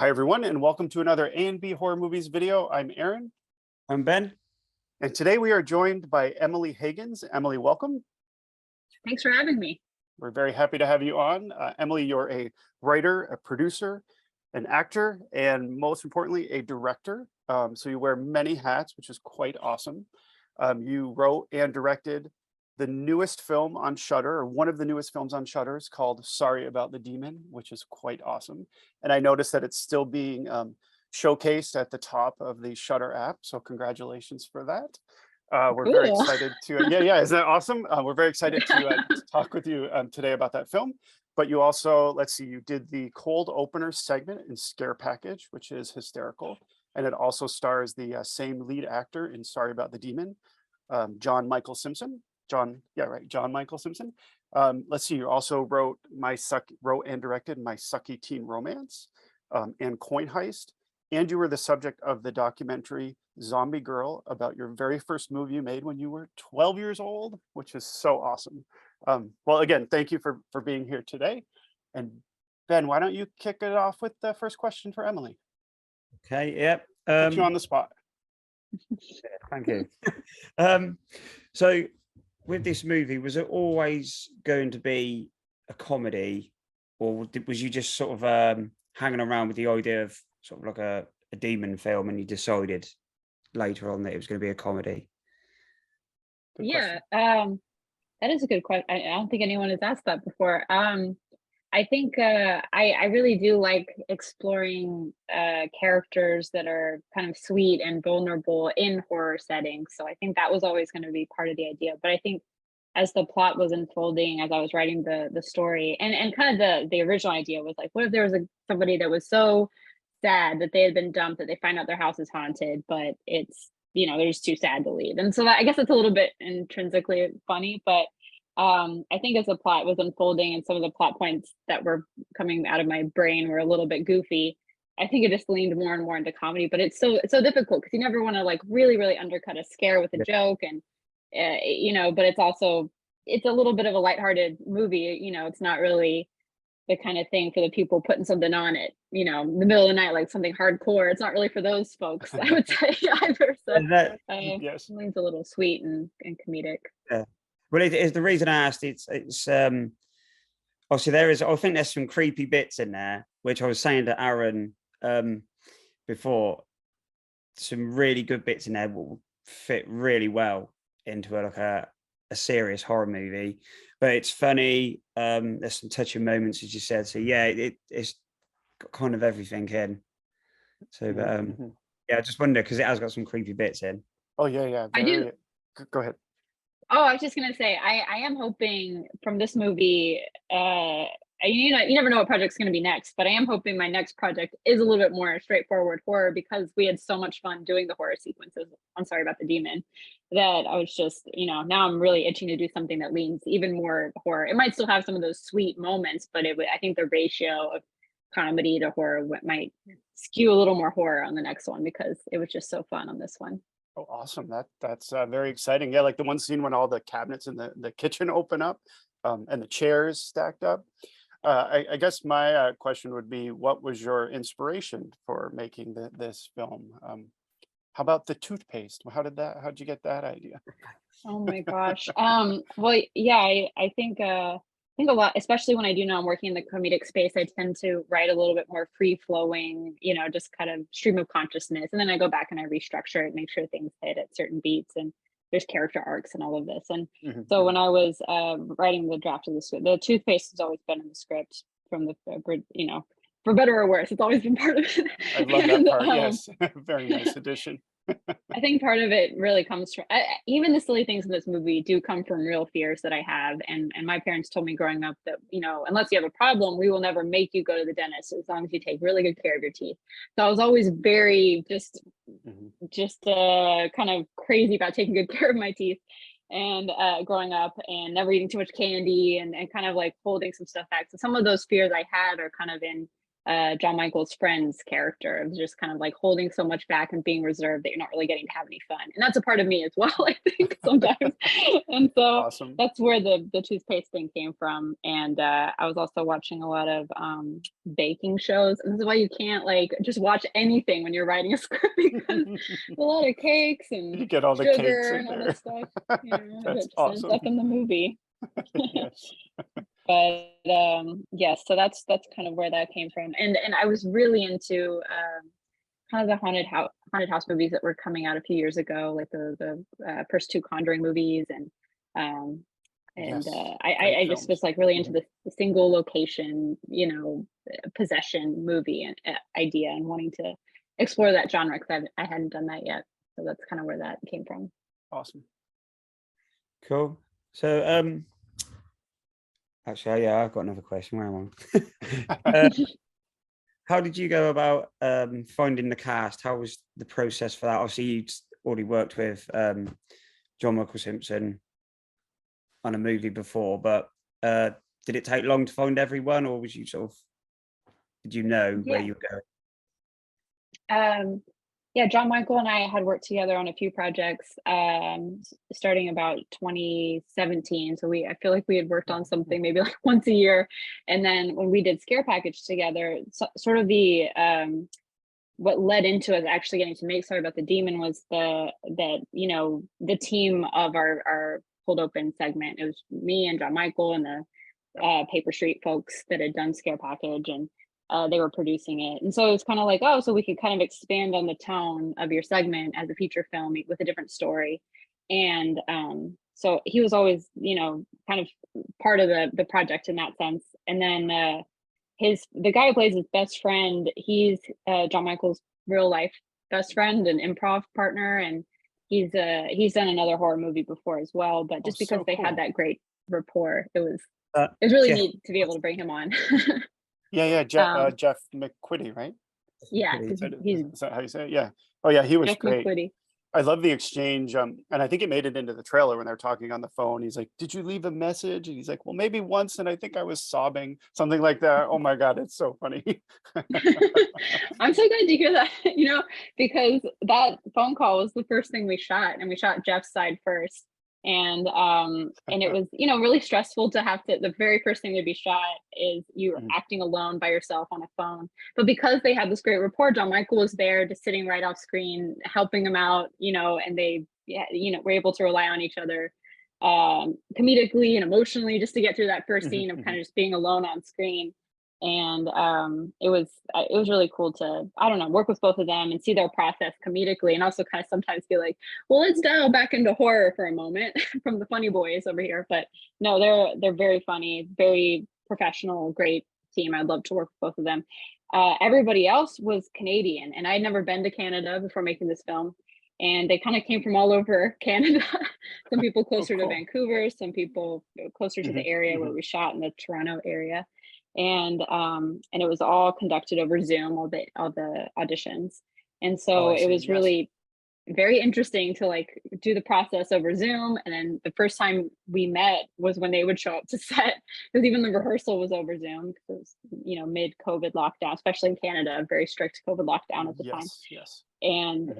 Hi, everyone, and welcome to another A&B Horror Movies video. I'm Aaron, I'm Ben. and today we are joined by Emily Hagins. Emily, welcome. Thanks for having me. We're very happy to have you on. Emily, you're a writer, a producer, an actor, and most importantly, a director. So you wear many hats, which is quite awesome. You wrote and directed the newest film on Shudder, or one of the newest films on Shudder, is called Sorry About the Demon, which is quite awesome. And I noticed that it's still being showcased at the top of the Shudder app. So congratulations for that. We're very Cool. excited to, yeah, isn't that awesome? We're very excited to talk with you today about that film. But you also, let's see, you did the cold opener segment in Scare Package, which is hysterical. And it also stars the same lead actor in Sorry About the Demon, John Michael Simpson. John Michael Simpson. Let's see, you also wrote and directed My Sucky Teen Romance and Coin Heist. And you were the subject of the documentary Zombie Girl about your very first movie you made when you were 12 years old, which is so awesome. Well, again, thank you for being here today. And Ben, why don't you kick it off with the first question for Emily? Okay, yep. Put you on the spot. Thank you. So with this movie, was it always going to be a comedy, or was you just sort of hanging around with the idea of sort of like a demon film, and you decided later on that it was going to be a comedy? Good Yeah, question. that is a good question. I don't think anyone has asked that before. I think I really do like exploring characters that are kind of sweet and vulnerable in horror settings. So I think that was always going to be part of the idea. But I think as the plot was unfolding, as I was writing the story, and kind of the original idea was like, what if there was somebody that was so sad that they had been dumped that they find out their house is haunted, but it's, they're just too sad to leave. And so I guess it's a little bit intrinsically funny, but I think as the plot was unfolding and some of the plot points that were coming out of my brain were a little bit goofy, I think it just leaned more and more into comedy. But it's so difficult because you never want to like really undercut a scare with a Yeah. joke, and but it's a little bit of a lighthearted movie. It's not really the kind of thing for the people putting something on it, in the middle of the night, like something hardcore. It's not really for those folks, I would say, either. So Is that, Yes. leans a little sweet and comedic. yeah. Well, it is the reason I asked. It's obviously there is. I think there's some creepy bits in there, which I was saying to Aaron before. Some really good bits in there will fit really well into a serious horror movie, but it's funny. There's some touching moments, as you said. So yeah, it's got kind of everything in. So, but yeah, I just wonder because it has got some creepy bits in. Oh, yeah. I do. Go ahead. Oh, I was just gonna say, I am hoping from this movie, you never know what project's gonna be next, but I am hoping my next project is a little bit more straightforward horror, because we had so much fun doing the horror sequences. I'm Sorry About the Demon, that I was just, now I'm really itching to do something that leans even more horror. It might still have some of those sweet moments, but I think the ratio of comedy to horror might skew a little more horror on the next one, because it was just so fun on this one. Oh, awesome. That's very exciting. Yeah, like the one scene when all the cabinets in the kitchen open up and the chairs stacked up. I guess my question would be, what was your inspiration for making this film? How about the toothpaste? How'd you get that idea? Oh my gosh. Well, yeah, I think a lot, especially when I do know I'm working in the comedic space, I tend to write a little bit more free flowing, just kind of stream of consciousness. And then I go back and I restructure it, make sure things hit at certain beats, and there's character arcs and all of this. And so when I was writing the draft of the script, the toothpaste has always been in the script from for better or worse, it's always been part of it. I love that And, part. Yes, very nice addition. I think part of it really comes from even the silly things in this movie do come from real fears that I have. And my parents told me growing up that, unless you have a problem, we will never make you go to the dentist as long as you take really good care of your teeth. So I was always very just kind of crazy about taking good care of my teeth, and growing up, and never eating too much candy, and kind of like holding some stuff back. So some of those fears I had are kind of John Michael's friend's character of just kind of like holding so much back and being reserved that you're not really getting to have any fun. And that's a part of me as well, I think, sometimes. And so Awesome. that's where the toothpaste thing came from. And I was also watching a lot of baking shows. And this is why you can't like just watch anything when you're writing a script, because a lot of cakes and You get all the cakes sugar in and all there. that stuff. You know, That's that just ends awesome. up in the movie. Yes. But yes, so that's kind of where that came from. And I was really into kind of the haunted house movies that were coming out a few years ago, like the first two Conjuring movies, um Yes. I Great just films. was like really into the single location, you know, possession movie and idea, and wanting to explore that genre because I hadn't done that yet. So that's kind of where that came from. Awesome. Cool. So actually, yeah, I've got another question. Where am I? How did you go about finding the cast? How was the process for that? Obviously, you'd already worked with John Michael Simpson on a movie before, but did it take long to find everyone, or was you did you know where Yeah. you were Um, yeah, John Michael and I had worked together on a few projects starting about 2017. So I feel like we had worked on something maybe like once a year. And then when we did Scare Package together, sort of the what led into us actually getting to make Sorry About the Demon was you know, the team of our Cold Open segment. It was me and John Michael and the Paper Street folks that had done Scare Package, and they were producing it. And so it was kind of like, oh, so we could kind of expand on the tone of your segment as a feature film with a different story. And so he was always, you know, kind of part of the project in that sense. And then the guy who plays his best friend, he's John Michael's real life best friend and improv partner, and he's done another horror movie before as well. But just because so they cool. had that great rapport, it was there? really Jeff, neat to be able to bring him on. Yeah, Jeff McQuitty, right? Yeah, Is he's Is that how you say it? Yeah. Oh yeah, he was Jeff great. McQuitty. I love the exchange, and I think it made it into the trailer when they're talking on the phone. He's like, "Did you leave a message?" And he's like, "Well, maybe once," and I think I was sobbing, something like that. Oh my God, it's so funny. I'm so glad to hear that, you know, because that phone call was the first thing we shot, and we shot Jeff's side first. And it was, you know, really stressful to have to, the very first thing to be shot is you Mhm. acting alone by yourself on a phone. But because they had this great rapport, John Michael was there just sitting right off screen, helping him out, you know, and they, yeah, you know, were able to rely on each other comedically and emotionally just to get through that first scene of kind of just being alone on screen. And it was really cool to, I don't know, work with both of them and see their process comedically, and also kind of sometimes be like, well, let's dial back into horror for a moment from the funny boys over here. But no, they're very funny, very professional, great team. I'd love to work with both of them. Everybody else was Canadian, and I'd never been to Canada before making this film. And they kind of came from all over Canada. Some people closer to cool. Vancouver, some people closer to the area where we shot in the Toronto area. And it was all conducted over Zoom, all the auditions. And Oh, so I it see. was Yes. really very interesting to like do the process over Zoom. And then the first time we met was when they would show up to set, because even the rehearsal was over Zoom, because it was, you know, mid-COVID lockdown, especially in Canada, a very strict COVID lockdown at the time. Yes. And Mhm.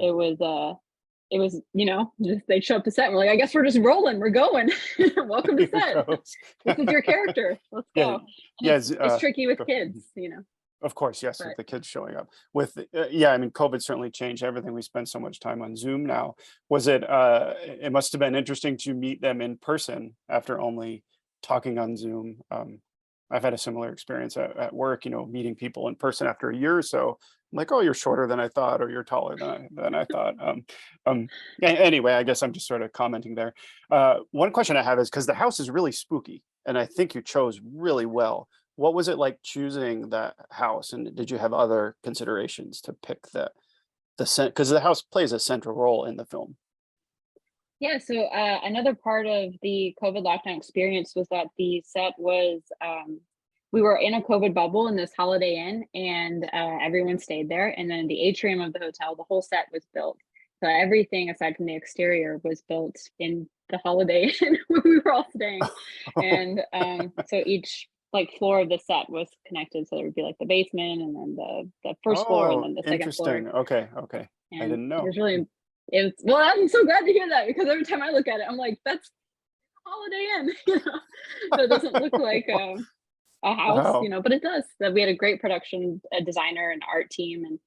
it was, you know, just they'd show up to set and we're like, I guess we're just rolling, we're going. Welcome to Here set. goes. This is your character. Let's Yeah, go. And yes. it's tricky with Go. kids, you know. Of course, yes, with But the kids showing up. With yeah, I mean, COVID certainly changed everything. We spend so much time on Zoom now. Was it? It must have been interesting to meet them in person after only talking on Zoom. I've had a similar experience at work. You know, meeting people in person after a year or so. I'm like, oh, you're shorter than I thought, or you're taller than I thought. Anyway, I guess I'm just sort of commenting there. One question I have is because the house is really spooky, and I think you chose really well. What was it like choosing that house, and did you have other considerations to pick because the house plays a central role in the film? yeah, so another part of the COVID lockdown experience was that the set was we were in a COVID bubble in this Holiday Inn, and everyone stayed there. And then the atrium of the hotel, the whole set was built. So everything aside from the exterior was built in the Holiday Inn where we were all staying. And so each like floor of the set was connected, so there would be like the basement and then the first floor and Oh, then the second floor. interesting. Okay, okay. I And didn't it know. was really, it was, well, I'm so glad to hear that, because every time I look at it, I'm like, that's Holiday Inn, so it doesn't look like a house, Wow. but it does. That we had a great production designer and art team, and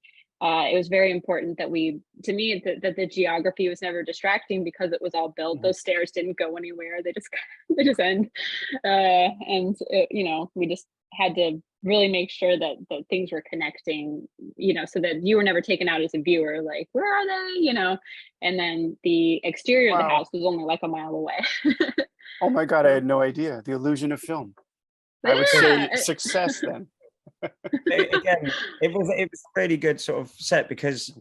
it was very important that to me, that the geography was never distracting, because it was all built. Mhm. Those stairs didn't go anywhere; they just they just end, and we just had to really make sure that things were connecting, so that you were never taken out as a viewer, like where are they, and then the exterior of the Wow. house was only like a mile away. Oh my God, I So had no idea. The illusion of film. I would say yeah, success then. Again, it was a really good sort of set, because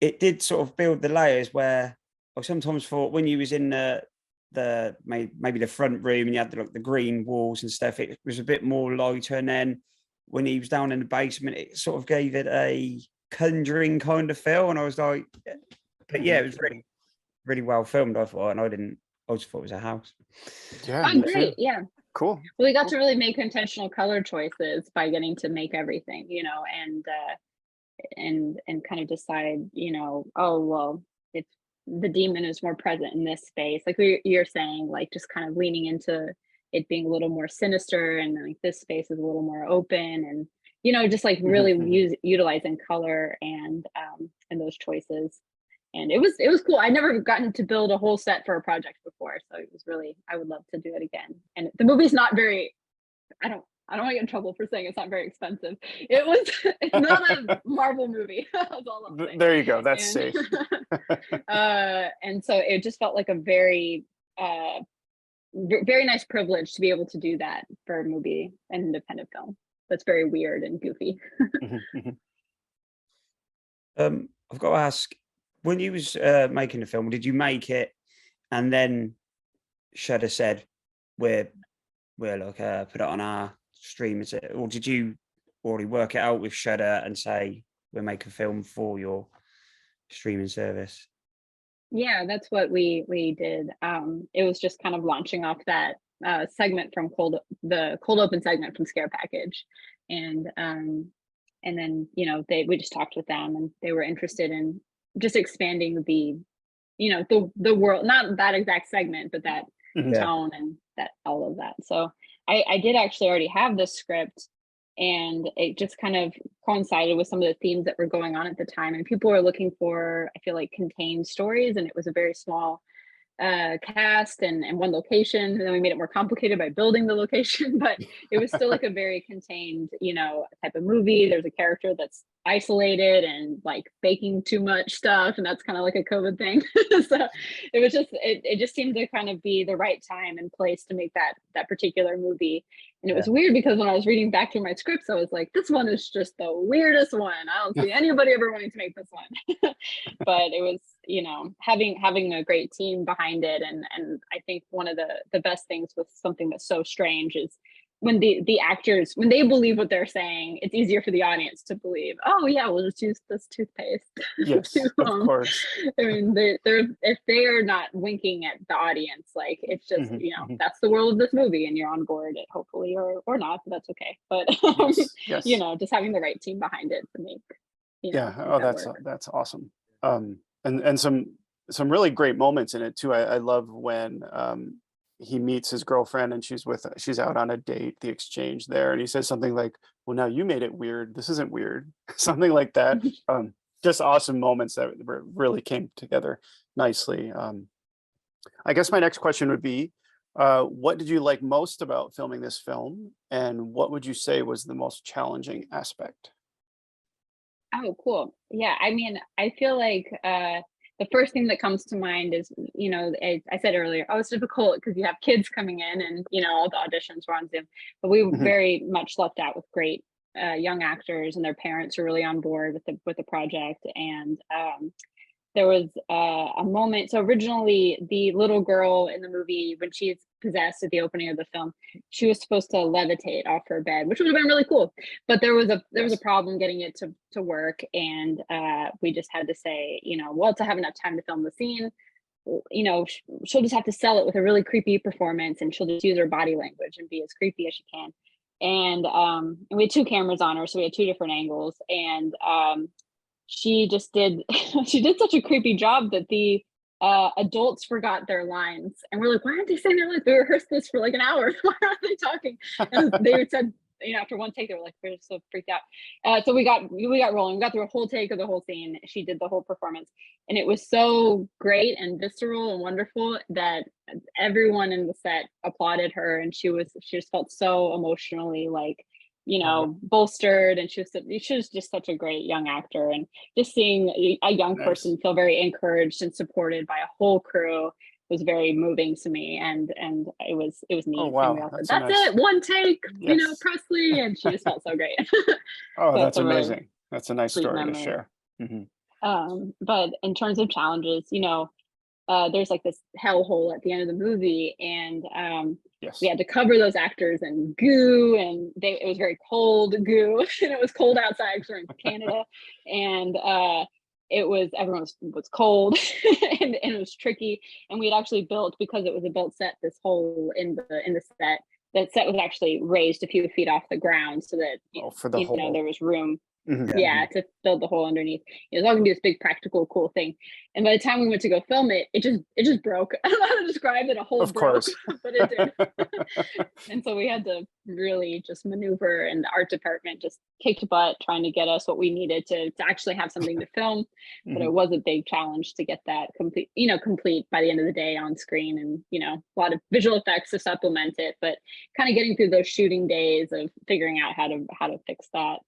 it did sort of build the layers where I sometimes thought when you was in maybe the front room and you had the green walls and stuff, it was a bit more lighter, and then when he was down in the basement, it sort of gave it a Conjuring kind of feel, and I was like, but yeah, it was really, really well filmed, I thought, and I just thought it was a house. Yeah, oh, me great, too. yeah. Cool. Well, we got Cool. to really make intentional color choices by getting to make everything, and kind of decide, oh well, if the demon is more present in this space, like you're saying, like just kind of leaning into it being a little more sinister, and like this space is a little more open, and just like Mhm, really mhm. utilizing color and those choices. And it was cool. I never gotten to build a whole set for a project before, so it was really, I would love to do it again. And the movie's not very, I don't want to get in trouble for saying it's not very expensive. It's not a Marvel movie. That's all I'll say. There you go. That's And safe. and so it just felt like a very very nice privilege to be able to do that for a movie, an independent film that's very weird and goofy. Mhm, mhm. I've got to ask, when you was making the film, did you make it and then Shudder said we're like put it on our stream, is it, or did you already work it out with Shudder and say we're making a film for your streaming service? Yeah, that's what we did. It was just kind of launching off that segment from the cold open segment from Scare Package, and then we just talked with them, and they were interested in just expanding the world, not that exact segment, but that Mhm. Yeah. tone and that all of that. So I did actually already have this script, and it just kind of coincided with some of the themes that were going on at the time, and people were looking for, I feel like, contained stories, and it was a very small cast and one location, and then we made it more complicated by building the location, but it was still like a very contained type of movie. There's a character that's isolated and like baking too much stuff, and that's kind of like a COVID thing. So it just seemed to kind of be the right time and place to make that particular movie. And it was Yeah. weird, because when I was reading back through my scripts, I was like, this one is just the weirdest one. I don't see anybody ever wanting to make this one. But it was, having a great team behind it, and I think one of the best things with something that's so strange is when the actors, when they believe what they're saying, it's easier for the audience to believe, oh yeah, we'll just use this toothpaste. Yes, to of course. I mean, they're if they are not winking at the audience, like it's just, Mhm, mhm. that's the world of this movie, and you're on board, hopefully, or not, but that's okay. But Yes, yes. just having the right team behind it to Yeah. make Oh, that work. that's awesome. And some really great moments in it too. I love when he meets his girlfriend and she's out on a date, the exchange there, and he says something like, "Well, now you made it weird. This isn't weird." Something like that. Just awesome moments that really came together nicely. I guess my next question would be, what did you like most about filming this film, and what would you say was the most challenging aspect? Oh, cool. Yeah, I mean, I feel like the first thing that comes to mind is, I said earlier, oh, it's difficult because you have kids coming in, and all the auditions were on Zoom. But we Mhm. very much lucked out with great young actors, and their parents are really on board with the project. And there was a moment. So originally, the little girl in the movie, when she's possessed at the opening of the film, she was supposed to levitate off her bed, which would have been really cool. But there was a Yes. problem getting it to work, and we just had to say, well, to have enough time to film the scene, you know, she'll just have to sell it with a really creepy performance, and she'll just use her body language and be as creepy as she can. And we had 2 cameras on her, so we had 2 different angles, and she just did she did such a creepy job that the adults forgot their lines, and we're like, why aren't they saying their lines? We rehearsed this for like an hour. Why aren't they talking? And they said, you know, after one take, they were like, we're just so freaked out. So we got rolling. We got through a whole take of the whole scene. She did the whole performance, and it was so great and visceral and wonderful that everyone in the set applauded her, and she just felt so emotionally like, you know, bolstered, and she was just such a great young actor, and just seeing a young person feel very encouraged and supported by a whole crew was very moving to me, and it was neat. Oh wow, and we all said, that's it, one take, you know, Presley, and she just felt so great. Oh, So that's a really amazing. That's a nice story memory. to share. But in terms of challenges, you know, there's like this hellhole at the end of the movie, and we had to cover those actors in goo, and it was very cold goo, and it was cold outside because we're in Canada, and everyone was cold, and it was tricky. And we had actually built, because it was a built set, this hole in the set. The set was actually raised a few feet off the ground so that for the hole, there was room. To build the hole underneath. It was all gonna be this big practical cool thing, and by the time we went to go film it, it just broke. I don't know how to describe it. A hole broke, but it did. And so we had to really just maneuver, and the art department just kicked butt trying to get us what we needed to actually have something to film. But it was a big challenge to get that complete by the end of the day on screen, and a lot of visual effects to supplement it, but kind of getting through those shooting days of figuring out how to fix that.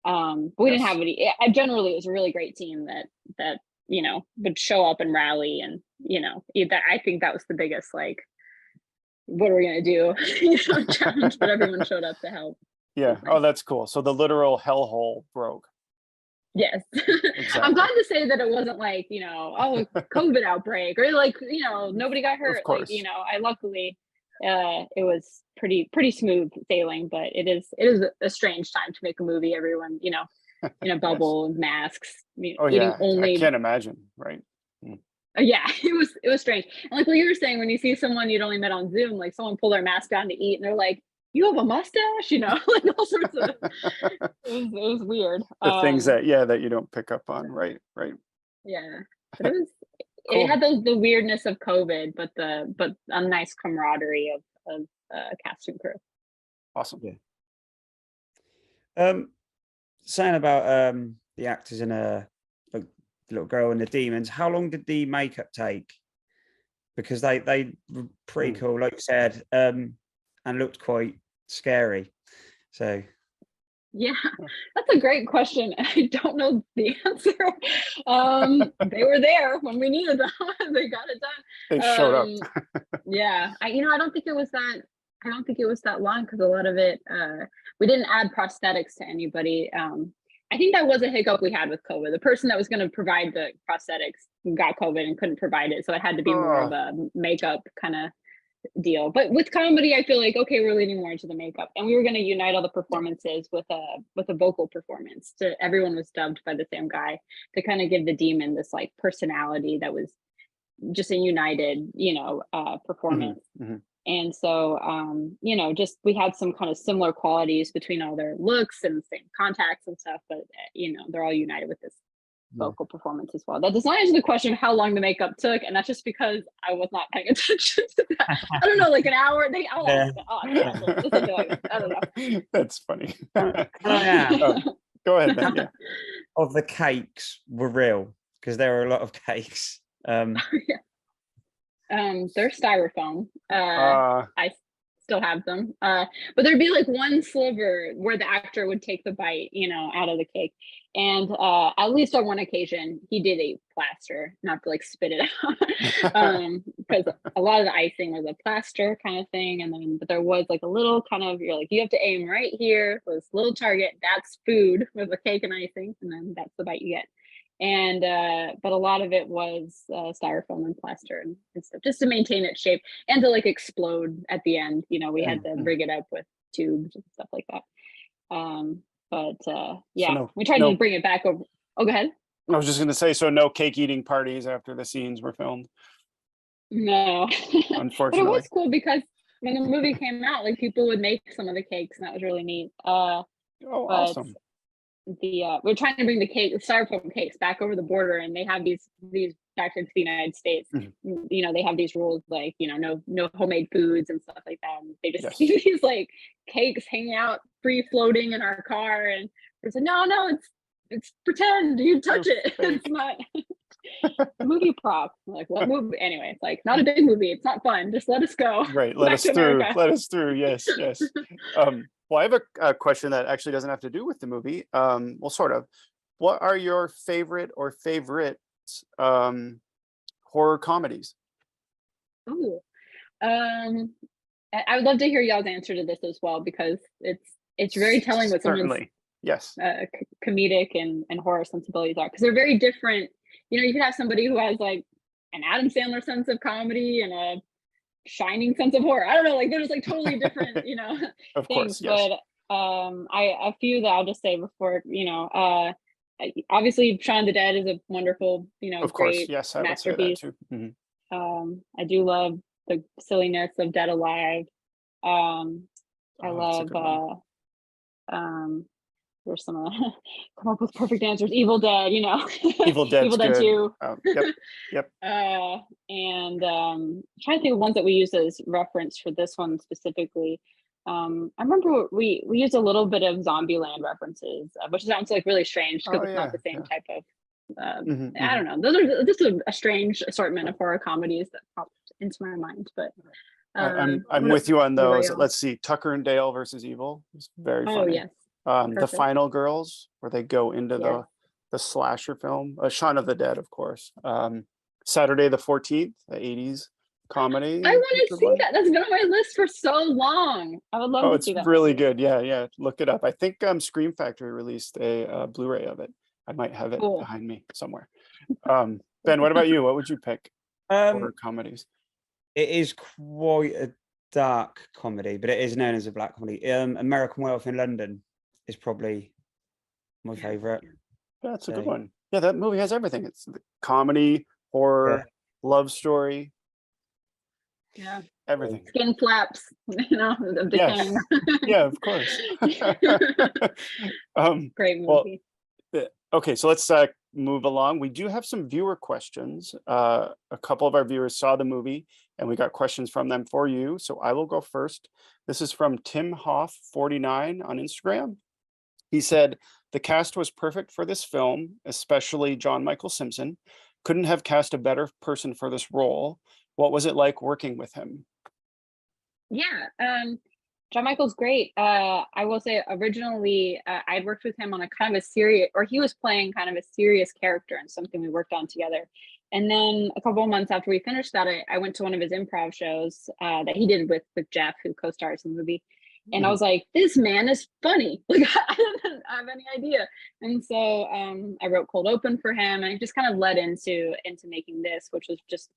But we didn't have any. Generally, it was a really great team that would show up and rally, and I think that was the biggest, like, what are we gonna do challenge, but everyone showed up to help. Yeah. Oh, that's cool. So the literal hellhole broke. Yes. Exactly. I'm glad to say that it wasn't like COVID outbreak, or like nobody got hurt. Of course. Like I luckily it was pretty smooth sailing, but it is a strange time to make a movie. Everyone in a bubble and masks. Eating only. I can't imagine, right? Yeah, it was strange. And like what you were saying, when you see someone you'd only met on Zoom, like someone pull their mask down to eat, and they're like, "You have a mustache," like all sorts of. It was weird. The things that you don't pick up on, right? Yeah, but it was. Cool. It had the weirdness of COVID, but a nice camaraderie of cast and crew. Awesome. Yeah. Saying about the actors and the little girl and the demons, how long did the makeup take? Because they were pretty cool, like you said, and looked quite scary. So. Yeah, that's a great question. I don't know the answer. They were there when we needed them. They got it done. They showed up. Yeah, I don't think it was that. I don't think it was that long, because a lot of it, we didn't add prosthetics to anybody. I think that was a hiccup we had with COVID. The person that was going to provide the prosthetics got COVID and couldn't provide it, so it had to be more of a makeup kind of deal. But with comedy, I feel like, okay, we're leaning more into the makeup, and we were going to unite all the performances with a vocal performance. Everyone was dubbed by the same guy to kind of give the demon this like personality that was just a united performance. And so just we had some kind of similar qualities between all their looks and same contacts and stuff, but they're all united with this vocal performance as well. That does not answer the question of how long the makeup took, and that's just because I was not paying attention to that. I don't know, like an hour. I don't know. That's funny. Yeah. Go ahead, Ben. Yeah. Of the cakes were real, because there were a lot of cakes. They're styrofoam. I still have them, but there'd be like one sliver where the actor would take the bite out of the cake, and at least on one occasion he did eat plaster, not to like spit it out, because a lot of the icing was a plaster kind of thing, but there was like a little kind of, you're like, you have to aim right here, this little target, that's food with the cake and icing, and then that's the bite you get. And but a lot of it was styrofoam and plaster and stuff, just to maintain its shape and to like explode at the end. We had to rig it up with tubes and stuff like that. We tried to bring it back over. Oh, go ahead. I was just going to say, so no cake eating parties after the scenes were filmed. No. But it unfortunately. was cool because when the movie came out, like people would make some of the cakes, and that was really neat. Oh, But awesome. we're trying to bring the styrofoam cakes back over the border, and they have these back into the United States. Mhm. You know, they have these rules like, you know, no homemade foods and stuff like that. And they just Yes. see these like cakes hanging out free floating in our car, and we said, no, it's pretend, you touch They're it. fake. It's not a movie prop. I'm like, what movie? Anyway, it's like not a big movie. It's not fun. Just let us go. Right. Let Back us to through. America. Let us through. Yes. Yes. Well, I have a question that actually doesn't have to do with the movie. Well, sort of. What are your favorite or favorites horror comedies? Ooh. I would love to hear y'all's answer to this as well, because it's very telling what someone's Certainly. Yes. comedic and horror sensibilities are, because they're very different. You know, you could have somebody who has like an Adam Sandler sense of comedy and a Shining sense of horror. I don't know, like they're just like totally different, you know, Of things. course. Yes. But a few that I'll just say before, you know, obviously Shaun of the Dead is a wonderful, you know, Of course. great Yes. I would say that masterpiece. too. Mhm. I do love the silliness of Dead Alive. I Oh, that's a love good one. there's some come up with perfect answers. Evil Dead, you know. Evil Dead's Evil Dead good. 2. Yep. Yep. And trying to think of ones that we use as reference for this one specifically. I remember we used a little bit of Zombieland references, which sounds like really strange because Oh it's not yeah. the same Yeah. type of Mhm, I mhm. don't know. Those are just a strange assortment of horror comedies that popped into my mind. But I'm with you on what about those. y'all? Let's see. Tucker and Dale versus Evil is very Oh funny. yes, The perfect. Final Girls, where they go into Yes. the slasher film. Shaun of the Dead, of course. Saturday the 14th, the 80s comedy. I Is want a to good see one. that. That's been on my list for so long. I would love Oh, to it's see that really movie. good. Yeah, yeah. Look it up. I think Scream Factory released a Blu-ray of it. I might have it Cool. behind me somewhere. Ben, what about you? What would you pick? Horror Um, comedies. it is quite a dark comedy, but it is known as a black comedy. American Wealth in London is probably my Yeah. favorite. That's a good So one. Yeah, that movie has everything. It's the comedy, yeah, horror, love story, Yeah. everything. Skin flaps, you know, of the Yes. king. Yeah, of course. Great Well, movie. okay, so let's move along. We do have some viewer questions. A couple of our viewers saw the movie and we got questions from them for you. So I will go first. This is from Tim Hoff 49 on Instagram. He said, the cast was perfect for this film, especially John Michael Simpson. Couldn't have cast a better person for this role. What was it like working with him? Yeah. John Michael's great. I will say originally I'd worked with him on a kind of a serious, or he was playing kind of a serious character in something we worked on together. And then a couple of months after we finished that, I went to one of his improv shows that he did with Jeff, who co-stars in the movie. And I Mhm. was like, this man is funny. Like I didn't have any idea. And so I wrote Cold Open for him, and it just kind of led into making this, which was just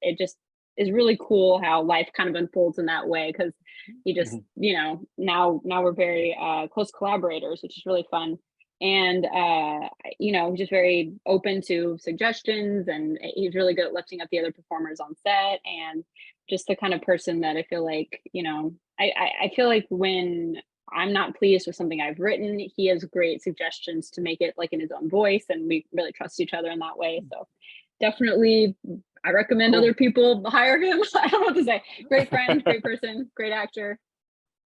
is really cool how life kind of unfolds in that way, because he just, Mhm. you know, now we're very close collaborators, which is really fun. And you know, just very open to suggestions, and he's really good at lifting up the other performers on set, and just the kind of person that I feel like, you know, I feel like when I'm not pleased with something I've written, he has great suggestions to make it like in his own voice, and we really trust each other in that way. So definitely I recommend Cool. other people hire him. I don't know what to say. Great friend, great person, great actor.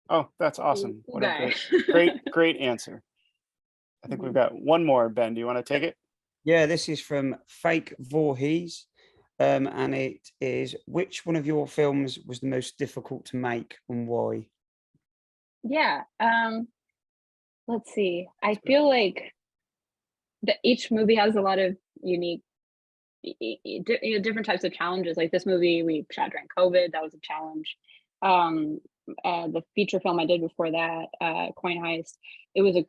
Oh, that's awesome. Cool What a guy. great answer. I think we've Mhm. got one more. Ben, do you want to take it? yeah. This is from Fake Voorhees, and it is: which one of your films was the most difficult to make and why? Yeah. Let's see. I feel like that each movie has a lot of unique, you know, different types of challenges. Like this movie, we shot during COVID. That was a challenge. Um, the feature film I did before that, Coin Heist, it was a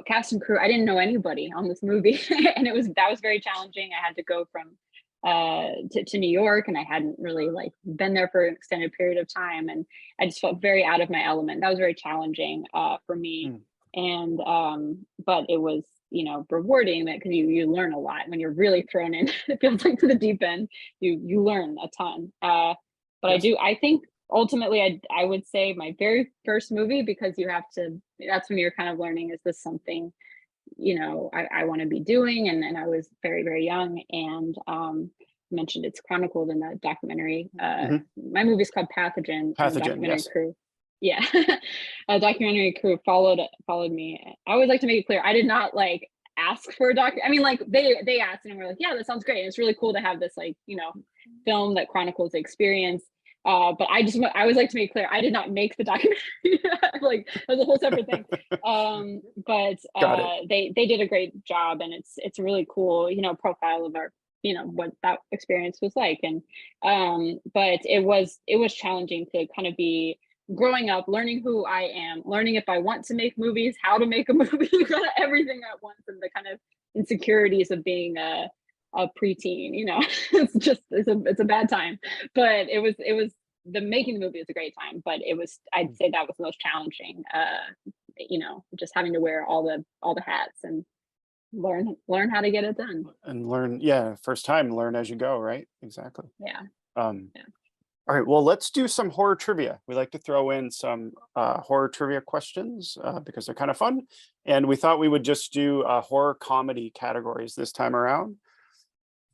cast and crew. I didn't know anybody on this movie, and that was very challenging. I had to go from to New York, and I hadn't really like been there for an extended period of time, and I just felt very out of my element. That was very challenging for me, Mm. and but it was, you know, rewarding, that because you learn a lot when you're really thrown in. It feels like to the deep end. You learn a ton. But Yes. I think ultimately I would say my very first movie, because you have to, that's when you're kind of learning, is this something, I want to be doing? And I was very, very young, and mentioned it's chronicled in the documentary. Mhm. My movie's called Pathogen, and the Pathogen, documentary yes. crew. Yeah. A documentary crew followed me. I always like to make it clear, I did not like ask for a doc. I mean, like they asked and we're like, yeah, that sounds great. And it's really cool to have this, like, film that chronicles the experience. But I always like to make clear, I did not make the documentary. Like, that's a whole separate thing. But Got it. they did a great job, and it's a really cool, profile of our, what that experience was like. And but it was challenging to kind of be growing up, learning who I am, learning if I want to make movies, how to make a movie, kind of everything at once, and the kind of insecurities of being a preteen. It's a bad time. But it was the making the movie was a great time, but I'd say that was the most challenging. Just having to wear all the hats and learn how to get it done. And learn, yeah, first time, learn as you go, right? Exactly. Yeah. Um, Yeah. all right, well, let's do some horror trivia. We like to throw in some horror trivia questions because they're kind of fun. And we thought we would just do horror comedy categories this time around.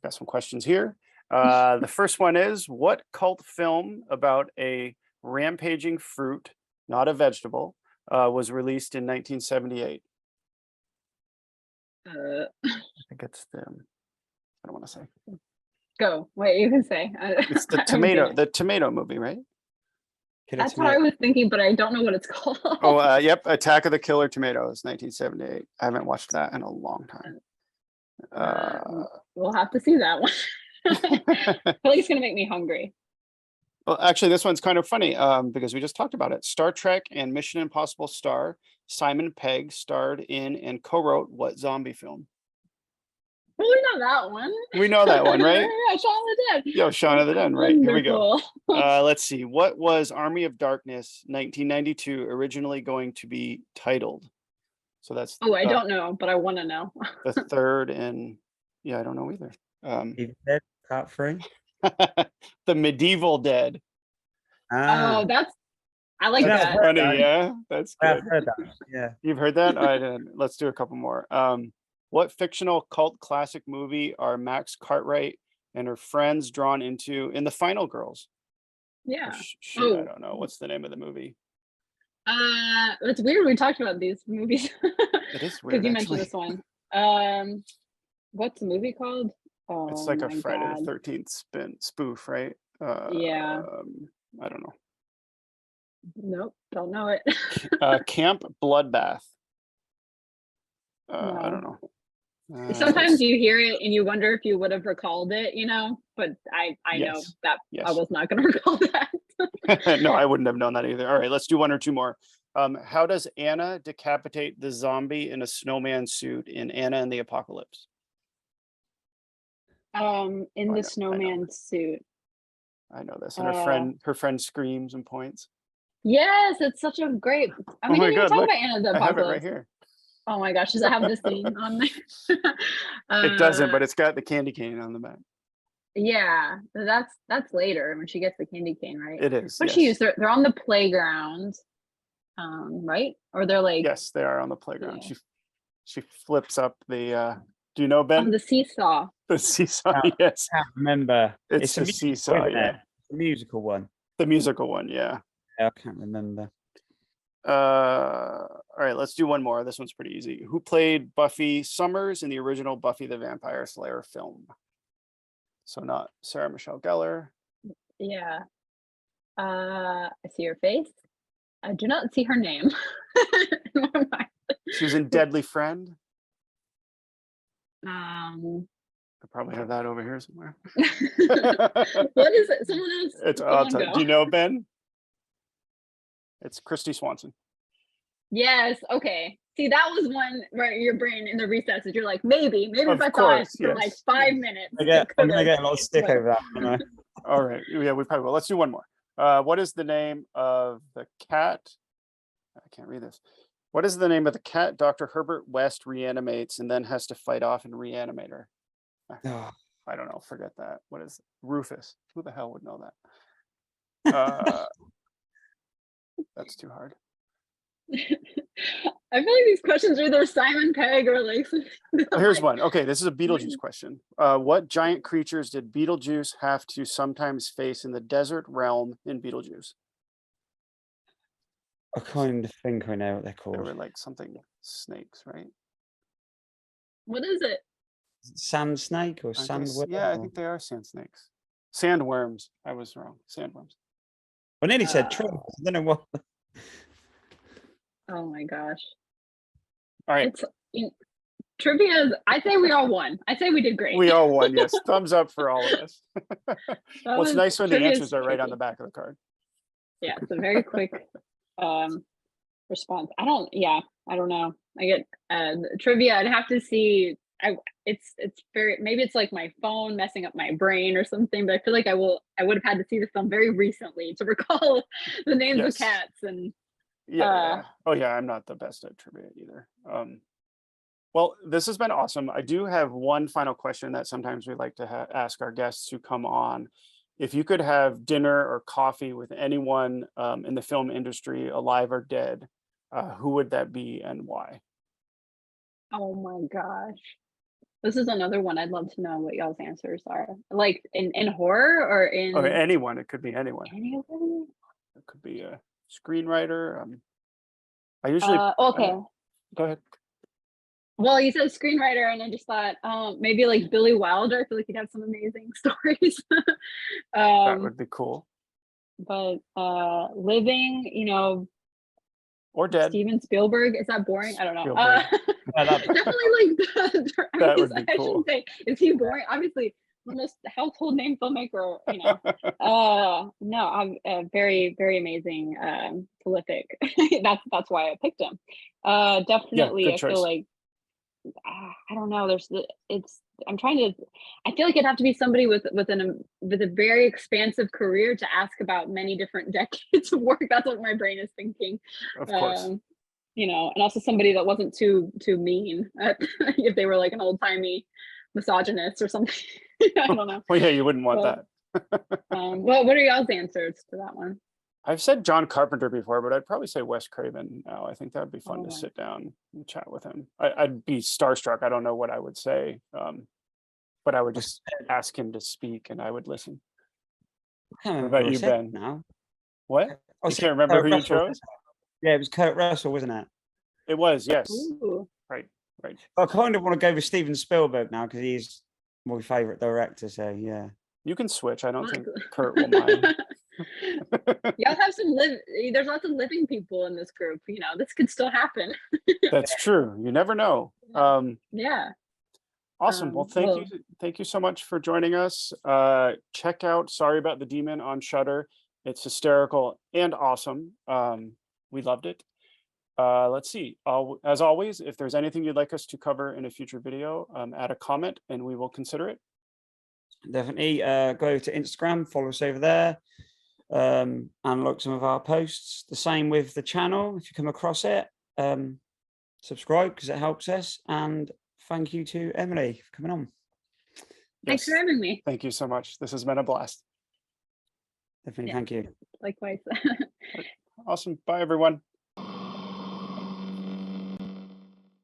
Got some questions here. The first one is, what cult film about a rampaging fruit, not a vegetable, was released in 1978? Uh, I think it's I don't want to say. Go. Wait, you can say. It's the I haven't seen it. tomato movie, right? Killer That's what I Tomato. was thinking, but I don't know what it's called. Oh, yep, Attack of the Killer Tomatoes, 1978. I haven't watched that in a long time. We'll have to see that one. I feel like it's gonna make me hungry. Well, actually, this one's kind of funny because we just talked about it. Star Trek and Mission Impossible star Simon Pegg starred in and co-wrote what zombie film? Well, we know that one. We know that one, right? Yeah, Shaun of the Dead. Yo, Shaun of the Dead, right? Here we go. Wonderful. Let's see. What was Army of Darkness 1992 originally going to be titled? So that's Oh, I don't know, but I want to know. the third, and yeah, I don't know either. Evil Dead Part 3. The Medieval Dead. Oh, I like That's that. funny, that. yeah. That's I've good. heard that. Yeah. You've heard that? All right, let's do a couple more. What fictional cult classic movie are Max Cartwright and her friends drawn into in The Final Girls? Yeah. Shoot, I Oh, don't know. What's the name of the movie? it's weird we talked about these movies It is because weird, you mentioned actually. this one. What's the movie called? It's Oh like a my Friday God. the 13th spoof, right? Yeah. I don't know. Nope, don't know it. Camp Bloodbath. I No. don't know. Sometimes you hear it and you wonder if you would have recalled it, but I know Yes. that I Yes. was not going to recall that. No, I wouldn't have known that either. All right, let's do one or two more. How does Anna decapitate the zombie in a snowman suit in Anna and the Apocalypse? In the snowman suit. I know this. And her friend screams and points. Yes, it's such a great. Oh We my didn't even God, talk look, about Anna the I have it right Apocalypse. here. Oh my gosh, does it have the scene on there? It doesn't, but it's got the candy cane on the back. Yeah, that's later when she gets the candy cane, right? It is. What Yes. she used? They're on the playground, right? Or they're like, Yes, they are on the playground. Yeah. She flips up the. Do you know, Ben? on the seesaw. The seesaw. Oh, Yes, I can't remember. it's a the musical, seesaw. isn't Yeah, it? The musical one. the musical one. Yeah. I can't remember. All right, let's do one more. This one's pretty easy. Who played Buffy Summers in the original Buffy the Vampire Slayer film? So not Sarah Michelle Gellar. Yeah. I see her face. I do not see her name. In my mind. She was in Deadly Friend. Um, I probably have that over here somewhere. what is it? Someone else. It's Someone do go. you know, Ben? It's Christy Swanson. Yes. Okay. See, that was one where your brain in the recesses, you're like, maybe Of if I thought course, for like yes, 5 yes. minutes. I'm gonna get a lot of stick over that, aren't I? All right. Yeah, we probably will. Let's do one more. What is the name of the cat? I can't read this. What is the name of the cat Dr. Herbert West reanimates and then has to fight off and reanimate her? Oh, I don't know. Forget that. What is it? Rufus? Who the hell would know that? That's too hard. I feel like these questions are either Simon Pegg or like. Oh, here's one. Okay, this is a Beetlejuice question. What giant creatures did Beetlejuice have to sometimes face in the desert realm in Beetlejuice? I kind of think I know what they're They called. were like something snakes, right? What is it? Sand snake or Aren't they sand s- worm? yeah, I think they are sand snakes. Sandworms. I was wrong. Sandworms. I nearly said trolls. I don't know what. Oh my gosh. All right. It's trivia. I say we all won. I say we did great. We all won. Yes. Thumbs up for all of us. Well, it's was- nice when the trivia is answers are right on tricky. the back of the card. Yeah, it's a very quick response. I don't know. I get trivia. I'd have to see. It's very, maybe it's like my phone messing up my brain or something, but I feel like I would have had to see the film very recently to recall the names Yes. of cats and Yeah. Oh yeah, I'm not the best at trivia either. Well, this has been awesome. I do have one final question that sometimes we like to ask our guests who come on. If you could have dinner or coffee with anyone in the film industry, alive or dead, who would that be and why? oh my gosh. This is another one. I'd love to know what y'all's answers are. Like in horror or in Or anyone. It could be anyone. any of them? It could be a screenwriter. I usually Okay. go ahead. Well, you said screenwriter, and I just thought maybe like Billy Wilder. I feel like he'd have some amazing stories. That would be cool. But living, Or dead. Steven Spielberg. Is that boring? I don't know. Spielberg. Definitely like That would be I cool. shouldn't say, is he boring? Obviously, the most household name filmmaker, no, I'm very, very amazing, prolific. That's why I picked him. Definitely, good I feel choice. like I don't know. I feel like it'd have to be somebody with a very expansive career to ask about many different decades of work. That's what my brain is thinking. Of course. And also somebody that wasn't too mean if they were like an old timey misogynist or something. I don't know. Well, yeah, you wouldn't want Well, that. well, what are y'all's answers to that one? I've said John Carpenter before, but I'd probably say Wes Craven now. I think that would be fun to Oh. sit down and chat with him. I'd be starstruck. I don't know what I would say, but I would just ask him to speak and I would listen. I can't What remember about who I you, said Ben? now. What? I You said can't remember Kurt who you Russell, chose? wasn't it? Yeah, it was Kurt Russell, wasn't it? It was, yes. Ooh. Right. I kind of want to go with Steven Spielberg now because he's my favorite director. So yeah. You can switch. I don't think Kurt will mind. Y'all have there's lots of living people in this group. This could still happen. That's true. You never know. Yeah. Awesome. Well, thank you so much for joining us. Check out Sorry About the Demon on Shudder. It's hysterical and awesome. We loved it. Let's see. As always, if there's anything you'd like us to cover in a future video, add a comment and we will consider it. Definitely go to Instagram, follow us over there, and look some of our posts. The same with the channel. If you come across it, subscribe because it helps us. And thank you to Emily for coming on. Thanks for having me. Thank you so much. This has been a blast. Definitely, Yeah. thank you. Likewise. Awesome. Bye, everyone.